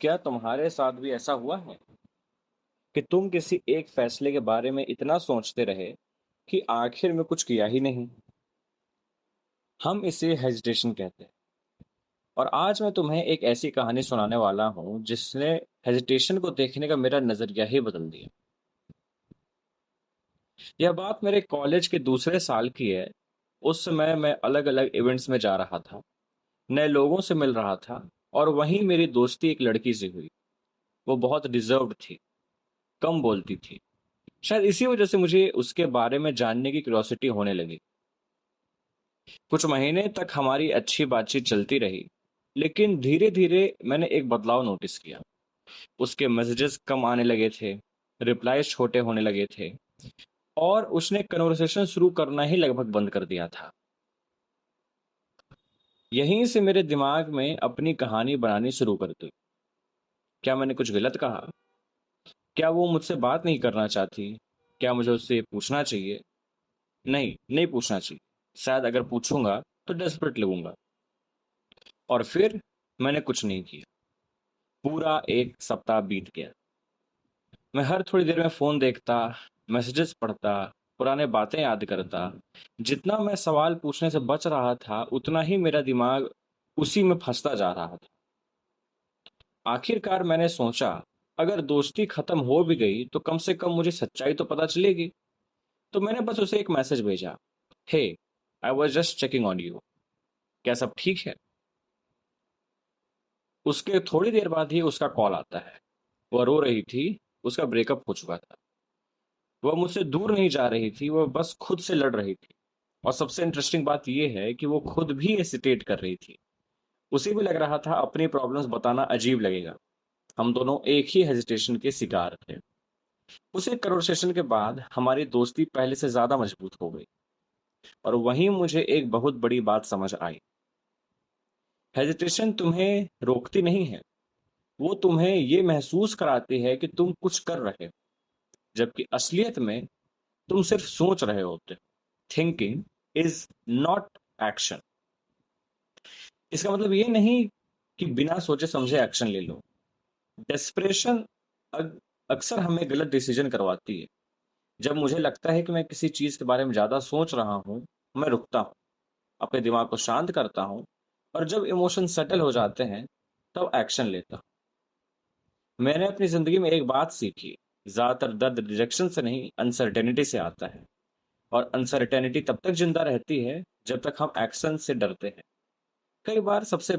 क्या तुम्हारे साथ भी ऐसा हुआ है कि तुम किसी एक फैसले के बारे में इतना सोचते रहे कि आखिर में कुछ किया ही नहीं? हम इसे हेजिटेशन कहते हैं। और आज मैं तुम्हें एक ऐसी कहानी सुनाने वाला हूं जिसने हेजिटेशन को देखने का मेरा नजरिया ही बदल दिया। यह बात मेरे कॉलेज के दूसरे साल की है। उस समय मैं अलग अलग इवेंट्स में जा रहा था, नए लोगों से मिल रहा था, और वहीं मेरी दोस्ती एक लड़की से हुई। वो बहुत डिजर्व्ड थी, कम बोलती थी। शायद इसी वजह से मुझे उसके बारे में जानने की क्यूरियोसिटी होने लगी। कुछ महीने तक हमारी अच्छी बातचीत चलती रही, लेकिन धीरे धीरे मैंने एक बदलाव नोटिस किया। उसके मैसेजेस कम आने लगे थे, रिप्लाईज छोटे होने लगे थे, और उसने कन्वर्सेशन शुरू करना ही लगभग बंद कर दिया था। यहीं से मेरे दिमाग में अपनी कहानी बनानी शुरू कर दी। क्या मैंने कुछ गलत कहा? क्या वो मुझसे बात नहीं करना चाहती? क्या मुझे उससे पूछना चाहिए? नहीं, नहीं पूछना चाहिए। शायद अगर पूछूंगा तो डेस्परेट लगूंगा। और फिर मैंने कुछ नहीं किया। पूरा एक सप्ताह बीत गया। मैं हर थोड़ी देर में फोन देखता, मैसेजेस पढ़ता, पुराने बातें याद करता। जितना मैं सवाल पूछने से बच रहा था, उतना ही मेरा दिमाग उसी में फंसता जा रहा था। आखिरकार मैंने सोचा, अगर दोस्ती खत्म हो भी गई तो कम से कम मुझे सच्चाई तो पता चलेगी। तो मैंने बस उसे एक मैसेज भेजा, hey, I was just checking on you. क्या सब ठीक है? उसके थोड़ी देर बाद ही उसका कॉल आता है। वह रो रही थी, उसका ब्रेकअप हो चुका था। वह मुझसे दूर नहीं जा रही थी, वह बस खुद से लड़ रही थी। और सबसे इंटरेस्टिंग बात यह है कि वो खुद भी हेसिटेट कर रही थी। उसे भी लग रहा था अपनी प्रॉब्लम्स बताना अजीब लगेगा। हम दोनों एक ही हेजिटेशन के शिकार थे। उस एक कन्वर्सेशन के बाद हमारी दोस्ती पहले से ज्यादा मजबूत हो गई। और वहीं मुझे एक बहुत बड़ी बात समझ आई। हेजिटेशन तुम्हें रोकती नहीं है, वो तुम्हें ये महसूस कराती है कि तुम कुछ कर रहे हो, जबकि असलियत में तुम सिर्फ सोच रहे होते हो। Thinking is not action. इसका मतलब ये नहीं कि बिना सोचे समझे एक्शन ले लो। डेस्परेशन अक्सर हमें गलत डिसीजन करवाती है। जब मुझे लगता है कि मैं किसी चीज के बारे में ज्यादा सोच रहा हूँ, मैं रुकता हूँ, अपने दिमाग को शांत करता हूँ, और जब इमोशन सेटल हो जाते हैं तब एक्शन लेता हूँ। मैंने अपनी जिंदगी में एक बात सीखी, ज्यादातर दर्द रिजेक्शन से नहीं, अनसर्टेनिटी से आता है। और अनसर्टेनिटी तब तक जिंदा रहती है जब तक हम एक्शन से डरते हैं। कई बार सबसे